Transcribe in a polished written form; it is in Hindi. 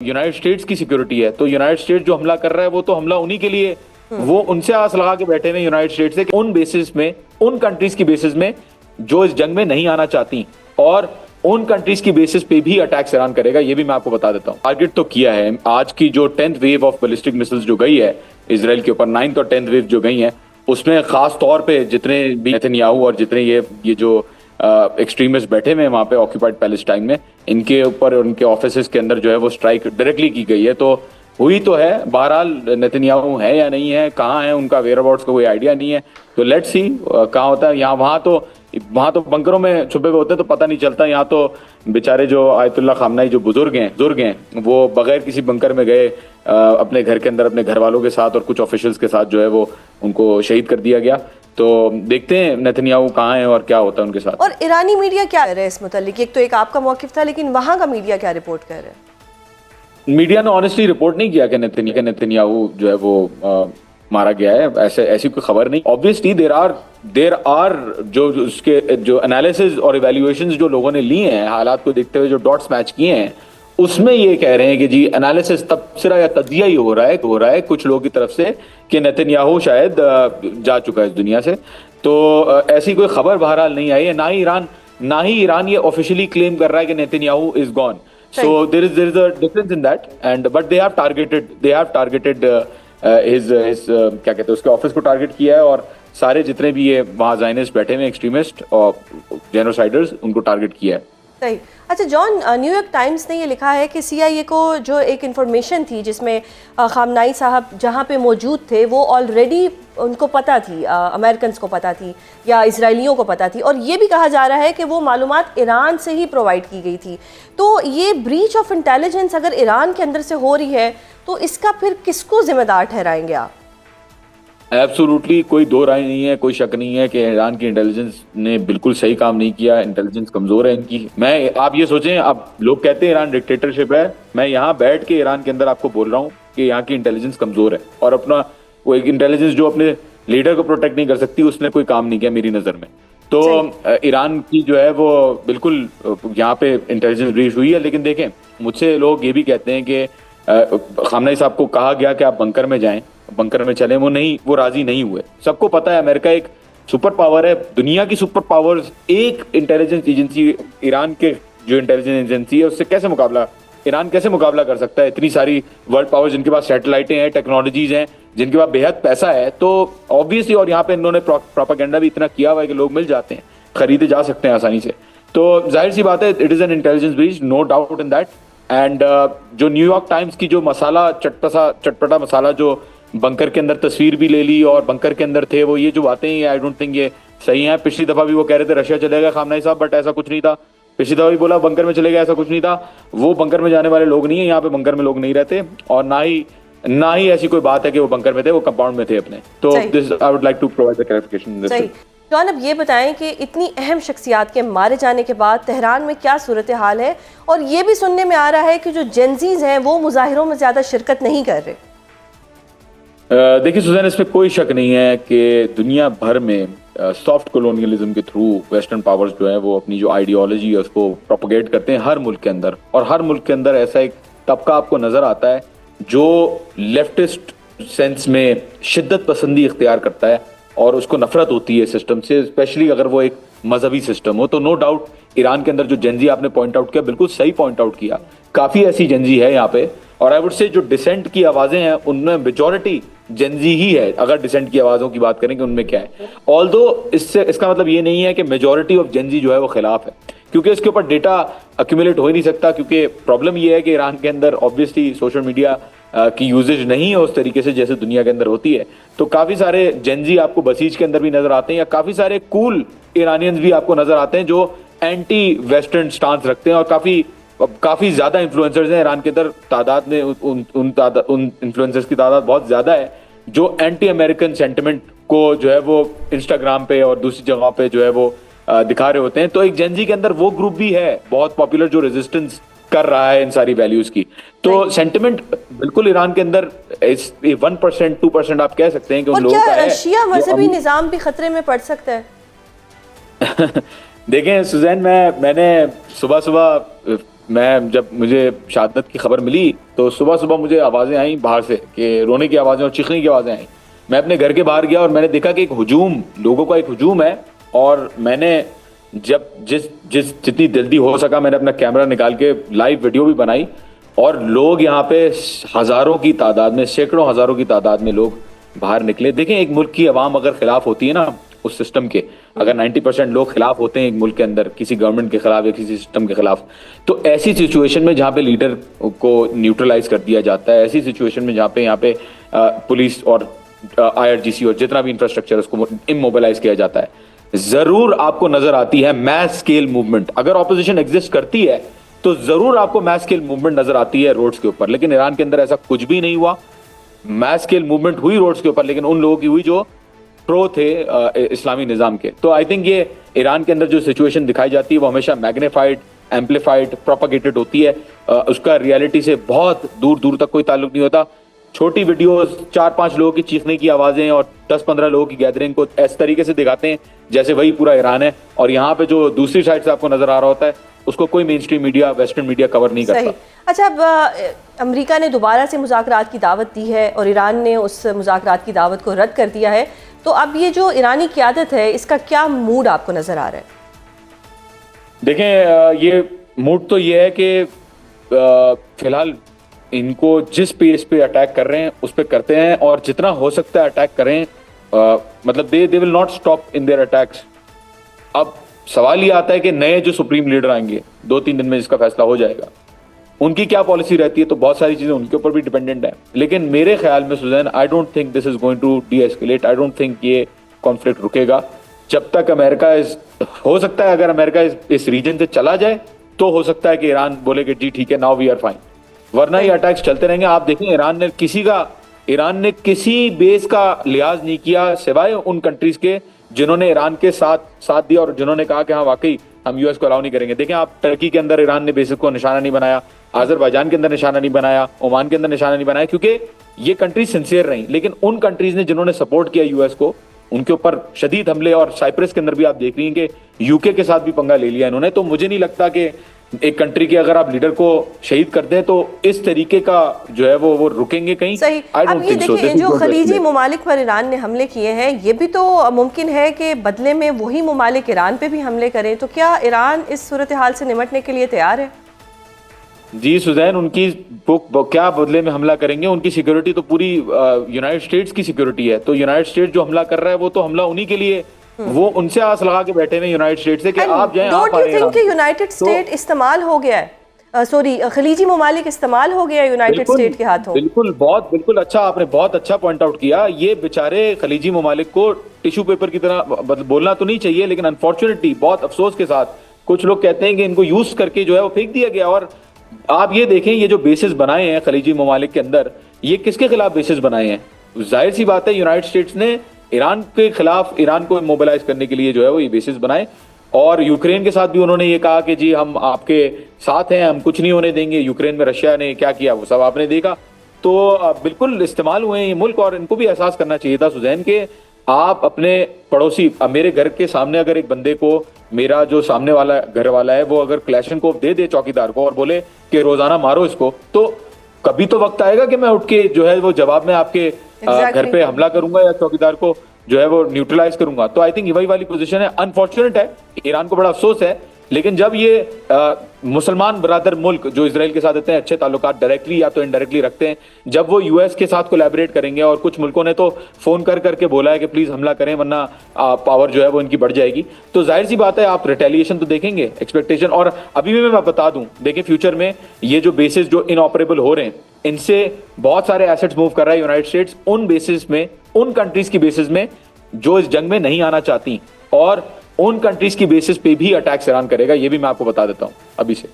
यूनाइटेड स्टेट्स की सिक्योरिटी है, तो यूनाइटेड स्टेट्स जो हमला कर रहा है वो तो हमला उन्हीं के लिए, वो उनसे आस लगा के बैठे हुए यूनाइटेड स्टेट्स से, उन बेसिस में, उन कंट्रीज की बेसिस में जो इस जंग में नहीं आना चाहती, और उन कंट्रीज की बेसिस पे भी अटैक्स ईरान करेगा। ये भी मैं आपको बता देता हूँ। टारगेट तो किया है। आज की जो 10th wave of ballistic missiles जो गई है इसराइल के ऊपर, 9th और 10th वेव जो गई है, उसमें खास तौर पे जितने भी नेतन्याहू और जितने ये जो एक्सट्रीमिस्ट बैठे हुए हैं वहां पे ऑक्यूपाइड पैलेस्टाइन में, इनके ऊपर उनके ऑफिसेस के अंदर जो है वो स्ट्राइक डायरेक्टली की गई है। तो हुई तो है, बहरहाल नेतन्याहू है या नहीं है, कहाँ है, उनका वेयर अबाउट्स का कोई आइडिया नहीं है। तो लेट्स सी कहाँ होता है। यहाँ वहां तो बंकरों में छुपे हुए होते हैं तो पता नहीं चलता। यहाँ तो बेचारे जो आयतुल्लाह खामनाई जो बुजुर्ग हैं वो बगैर किसी बंकर में गए अपने घर के अंदर अपने घर वालों के साथ और कुछ ऑफिशियल्स के साथ जो है वो उनको शहीद कर दिया गया। तो देखते हैं नेतन्याहू कहाँ है और क्या होता है उनके साथ। और ईरानी मीडिया क्या कह रहे हैं इस मुतालिक? एक तो एक आपका मौकिफ था, लेकिन वहां का मीडिया क्या रिपोर्ट कर रहे हैं? मीडिया ने ऑनेस्टली रिपोर्ट नहीं किया कि नेतन्याहू जो है वो मारा गया है। ऐसी कोई खबर नहीं। ऑब्वियसली देर आर जो उसके जो एनालिसिस और इवैल्यूएशंस जो लोगों ने लिए हैं हालात को देखते हुए, जो डॉट्स मैच किए हैं, उसमें ये कह रहे हैं कि जी एनालिसिस तबसरा या तज्जिया ही हो रहा है कुछ लोगों की तरफ से कि नेतन्याहू शायद जा चुका है इस दुनिया से। तो ऐसी कोई खबर बहरहाल नहीं आई है। ना ही ईरान ये ऑफिशियली क्लेम कर रहा है कि Netanyahu is gone. So there is a difference in that, but they have targeted his क्या कहते हैं उसके ऑफिस को टारगेट किया है, और सारे जितने भी ये वहाँ ज़ायनिस्ट बैठे हुए एक्सट्रीमिस्ट और जेनोसाइडर्स उनको टारगेट किया है। सही। अच्छा जॉन, न्यूयॉर्क टाइम्स ने ये लिखा है कि CIA को जो एक इन्फॉर्मेशन थी जिसमें खामनाई साहब जहाँ पे मौजूद थे वो ऑलरेडी उनको पता थी, अमेरिकन को पता थी या इसराइलियों को पता थी, और ये भी कहा जा रहा है कि वो मालूमात ईरान से ही प्रोवाइड की गई थी। तो ये ब्रीच ऑफ इंटेलिजेंस अगर ईरान के अंदर से हो रही है तो इसका फिर किसको जिम्मेदार ठहराएंगे आप? एब्सोल्युटली कोई दो राय नहीं है, कोई शक नहीं है कि ईरान की इंटेलिजेंस ने बिल्कुल सही काम नहीं किया। इंटेलिजेंस कमजोर है इनकी। आप ये सोचें, अब लोग कहते हैं ईरान डिक्टेटरशिप है, मैं यहाँ बैठ के ईरान के अंदर आपको बोल रहा हूँ कि यहाँ की इंटेलिजेंस कमजोर है, और अपना वो एक इंटेलिजेंस जो अपने लीडर को प्रोटेक्ट नहीं कर सकती, उसने कोई काम नहीं किया मेरी नजर में। तो ईरान की जो है वो बिल्कुल यहाँ पे इंटेलिजेंस ब्रीच हुई है। लेकिन देखें, मुझसे लोग ये भी कहते हैं कि खामनेई साहब को कहा गया कि आप बंकर में जाएं, बंकर में चले, वो राजी नहीं हुए। सबको पता है अमेरिका एक सुपर पावर है, दुनिया की सुपर पावर्स, एक इंटेलिजेंस एजेंसी, ईरान के जो इंटेलिजेंस एजेंसी है उससे ईरान कैसे मुकाबला कर सकता है? इतनी सारी वर्ल्ड पावर जिनके पास सैटेलाइटें हैं, टेक्नोलॉजीज हैं, जिनके पास बेहद पैसा है। तो ऑब्वियसली, और यहाँ पे इन्होंने प्रोपेगेंडा भी इतना किया हुआ है कि लोग मिल जाते हैं, खरीदे जा सकते हैं आसानी से। तो जाहिर सी बात है, it is an intelligence breach, no doubt in that. And जो न्यूयॉर्क टाइम्स की जो चटपटा मसाला जो बंकर के अंदर तस्वीर भी ले ली और बंकर के अंदर थे, वो ये जो बातें हैं, आई डोंट थिंक ये सही है। पिछली दफा भी वो कह रहे थे रशिया चलेगा खामनाई साहब, बट ऐसा कुछ नहीं था। पिछली दफा भी बोला बंकर में चलेगा, ऐसा कुछ नहीं था। वो बंकर में जाने वाले लोग नहीं है, यहाँ पे बंकर में लोग नहीं रहते, और ना ही ऐसी कोई बात है कि वो बंकर में थे, वो कंपाउंड में थे अपने। तो this I would like to provide the clarification. John, अब ये बताएं कि इतनी अहम शख्सियात के मारे जाने के बाद तेहरान में क्या सूरत हाल है, और ये भी सुनने में आ रहा है कि जो जेनजीज हैं वो मुजाहिरों में ज्यादा शिरकत नहीं कर रहे। देखिए सुजैन, इसमें कोई शक नहीं है कि दुनिया भर में सॉफ्ट कॉलोनियलिज्म के थ्रू वेस्टर्न पावर्स जो है वो अपनी जो आइडियोलॉजी है उसको प्रोपोगेट करते हैं हर मुल्क के अंदर। और हर मुल्क के अंदर ऐसा एक तबका आपको नजर आता है जो लेफ्टिस्ट सेंस में शिद्दत पसंदी इख्तियार करता है और उसको नफरत होती है सिस्टम से, स्पेशली अगर वो एक मजहबी सिस्टम हो। तो नो डाउट ईरान के अंदर जो जेंजी आपने पॉइंट आउट किया, बिल्कुल सही पॉइंट आउट किया। काफी ऐसी जेंजी है यहाँ पे, और आई वुड से जो डिसेंट की आवाजें हैं उनमें मेजॉरिटी जेंजी ही है। अगर डिसेंट की आवाजों की बात करें कि उनमें क्या है, ऑल्दो इसका मतलब ये नहीं है कि मेजॉरिटी ऑफ जेंजी जो है वो खिलाफ है, क्योंकि इसके ऊपर डेटा अक्यूमुलेट हो ही नहीं सकता। क्योंकि प्रॉब्लम ये है कि ईरान के अंदर ऑब्वियसली सोशल मीडिया की यूजेज नहीं है उस तरीके से जैसे दुनिया के अंदर होती है। तो काफी सारे जेंजी आपको बसीज के अंदर भी नजर आते हैं, या काफी सारे कूल ईरानियंस भी आपको नजर आते हैं जो एंटी वेस्टर्न स्टांस रखते हैं, और काफी ज्यादा इन्फ्लुएंसर्स हैं ईरान के अंदर। तादाद में उन इन्फ्लुएंसर्स की तादाद बहुत ज्यादा है जो एंटी अमेरिकन सेंटिमेंट को जो है वो इंस्टाग्राम पे और दूसरी जगहों पे जो है वो दिखा रहे होते हैं। तो एक जेंजी के अंदर वो ग्रुप भी है बहुत पॉपुलर जो रेजिस्टेंस कर रहा है इन सारी वैल्यूज की। तो सेंटिमेंट बिल्कुल ईरान के अंदर 1% 2% आप कह सकते हैं कि उन लोगों का है। शिया मजहबी निजाम भी खतरे में पड़ सकता है? देखें सुजैन, मैंने सुबह मैं जब मुझे शहादत की खबर मिली तो सुबह सुबह मुझे आवाज़ें आई बाहर से कि रोने की आवाज़ें और चीखने की आवाज़ें आई। मैं अपने घर के बाहर गया और मैंने देखा कि एक हुजूम, लोगों का एक हुजूम है, और मैंने जब जितनी जल्दी हो सका मैंने अपना कैमरा निकाल के लाइव वीडियो भी बनाई, और लोग यहाँ पे हज़ारों की तादाद में, सैकड़ों हज़ारों की तादाद में लोग बाहर निकले। देखें, एक मुल्क की आवाम अगर खिलाफ होती है ना उस सिस्टम के, अगर 90% लोग खिलाफ होते हैं एक मुल्क के अंदर किसी गवर्नमेंट के खिलाफ या किसी सिस्टम के खिलाफ, तो ऐसी सिचुएशन में जहां पे लीडर को न्यूट्रलाइज कर दिया जाता है, ऐसी सिचुएशन में जहां पे यहाँ पे पुलिस और IRGC और जितना भी इंफ्रास्ट्रक्चर है उसको इमोबिलाइज किया जाता है, जरूर आपको नजर आती है मैस स्केल मूवमेंट। अगर ऑपोजिशन एग्जिस्ट करती है तो जरूर आपको मैस स्केल मूवमेंट नजर आती है रोड्स के ऊपर, लेकिन ईरान के अंदर ऐसा कुछ भी नहीं हुआ। मैस स्केल मूवमेंट हुई रोड्स के ऊपर, लेकिन उन लोगों की हुई जो प्रो थे इस्लामी निज़ाम के। तो आई थिंक ये ईरान के अंदर जो सिचुएशन दिखाई जाती है वो हमेशा मैग्नीफाइड, एम्पलीफाइड, प्रोपागेटेड होती है। उसका रियलिटी से बहुत दूर दूर तक कोई ताल्लुक नहीं होता। छोटी वीडियोस 4-5 लोगों की चीखने की आवाज़ें और 10-15 लोगों की गैदरिंग को इस तरीके से दिखाते हैं जैसे वही पूरा ईरान है, और यहाँ पे जो दूसरी साइड से आपको नजर आ रहा होता है उसको कोई main stream media, western media cover नहीं करता। अच्छा, अब अमेरिका ने दोबारा से मुज़ाकरात की दावत दी है और ईरान ने उस मुज़ाकरात की दावत को रद्द कर दिया है, तो अब ये जो ईरानी क़यादत है इसका क्या मूड आपको नज़र आ रहा है? देखें, ये मूड तो ये है कि फिलहाल इनको जिस पेस पे अटैक कर रहे हैं उस पे करते हैं, और जितना हो सकता है अटैक करें। मतलब they will not stop in their attacks. अब सवाल ये आता है कि नए जो सुप्रीम लीडर आएंगे 2-3 दिन में जिसका फैसला हो जाएगा, उनकी क्या पॉलिसी रहती है, तो बहुत सारी चीजें उनके ऊपर भी डिपेंडेंट है। लेकिन मेरे ख्याल में Suzanne, I don't think this is going to deescalate. I don't think ये कॉन्फ्लिक्ट रुकेगा जब तक अमेरिका हो सकता है अगर अमेरिका इस रीजन से चला जाए तो हो सकता है कि ईरान बोले कि जी ठीक है, नाउ वी आर फाइन, वरना ये अटैक्स चलते रहेंगे। आप देखें, ईरान ने किसी बेस का लिहाज नहीं किया सिवाय उन कंट्रीज के जिन्होंने ईरान के साथ दिया और जिन्होंने कहा कि हाँ वाकई हम यूएस को अलाउ नहीं करेंगे। देखें आप, टर्की के अंदर ईरान ने बेसिस को निशाना नहीं बनाया, अजरबैजान के अंदर निशाना नहीं बनाया, ओमान के अंदर निशाना नहीं बनाया, क्योंकि ये कंट्रीज सिंसियर रही। लेकिन उन कंट्रीज ने जिन्होंने सपोर्ट किया यूएस को, उनके ऊपर शदीद हमले, और साइप्रस के अंदर भी आप देख रही हैं कि यूके के साथ भी पंगा ले लिया इन्होंने। तो मुझे नहीं लगता कि एक कंट्री के अगर आप लीडर को शहीद कर दें तो इस तरीके का जो है वो रुकेंगे कहीं। सही। अब ये देखिए, जो खलीजी ममालिक पर ईरान ने हमले किए हैं, ये भी तो मुमकिन है कि बदले में वही ममालिक ईरान पे भी हमले करें, तो क्या ईरान इस सूरत हाल से निपटने के लिए तैयार है? जी सुजैन, उनकी क्या बदले में हमला करेंगे? उनकी सिक्योरिटी तो पूरी यूनाइटेड स्टेट्स की सिक्योरिटी है। तो यूनाइटेड स्टेट्स जो हमला कर रहा है वो तो हमला उन्हीं के लिए, वो उनसे आस लगा के बैठे हैं यूनाइटेड स्टेट से कि आप जाएं। डोंट यू थिंक कि यूनाइटेड स्टेट इस्तेमाल हो गया है, सॉरी खलीजी ममालिक इस्तेमाल हो गया यूनाइटेड स्टेट के हाथों? बिल्कुल अच्छा, आपने बहुत अच्छा पॉइंट आउट किया। ये बेचारे खलीजी ममालिक को टिश्यू पेपर की तरह बोलना तो नहीं चाहिए, लेकिन अनफॉर्चुनेटली बहुत अफसोस के साथ कुछ लोग कहते हैं कि इनको यूज करके जो है वो फेंक दिया गया। और आप ये देखें, ये जो बेसिस बनाए हैं खलीजी ममालिक के अंदर, ये किसके खिलाफ बेसिस बनाए हैं? जाहिर सी बात है यूनाइटेड स्टेट्स ने ईरान के खिलाफ, ईरान को मोबिलाइज करने के लिए जो है वो ये बेसिस बनाए। और यूक्रेन के साथ भी उन्होंने ये कहा कि जी हम आपके साथ हैं, हम कुछ नहीं होने देंगे। यूक्रेन में रशिया ने क्या किया वो सब आपने देखा। तो बिल्कुल इस्तेमाल हुए हैं ये मुल्क, और इनको भी एहसास करना चाहिए था सुजैन के आप अपने पड़ोसी, मेरे घर के सामने अगर एक बंदे को, मेरा जो सामने वाला घर वाला है वो अगर क्लैशनकोव दे दे चौकीदार को और बोले कि रोजाना मारो इसको, तो कभी तो वक्त आएगा कि मैं उठ के जो है वो जवाब में आपके घर पे हमला करूंगा या चौकीदार को जो है वो न्यूट्रलाइज करूंगा। तो आई थिंक वही वाली पोजीशन है। अनफॉर्चुनेट है, ईरान को बड़ा अफसोस है, लेकिन जब ये मुसलमान बरादर मुल्क जो इसराइल के साथ इतने अच्छे ताल्लुकात डायरेक्टली या तो इनडायरेक्टली रखते हैं, जब वो यूएस के साथ कोलैबोरेट करेंगे, और कुछ मुल्कों ने तो फोन करके बोला है कि प्लीज हमला करें वरना पावर जो है वो इनकी बढ़ जाएगी, तो जाहिर सी बात है आप रिटेलिएशन तो देखेंगे, एक्सपेक्टेशन। और अभी भी मैं बता दूं, देखें फ्यूचर में ये जो बेसिस जो इनऑपरेबल हो रहे हैं, इनसे बहुत सारे एसेट्स मूव कर रहा है यूनाइटेड स्टेट्स उन बेसिस में, उन कंट्रीज की बेसिस में जो इस जंग में नहीं आना चाहती, और उन कंट्रीज की बेसिस पे भी अटैक्स ईरान करेगा। ये भी मैं आपको बता देता हूं अभी से।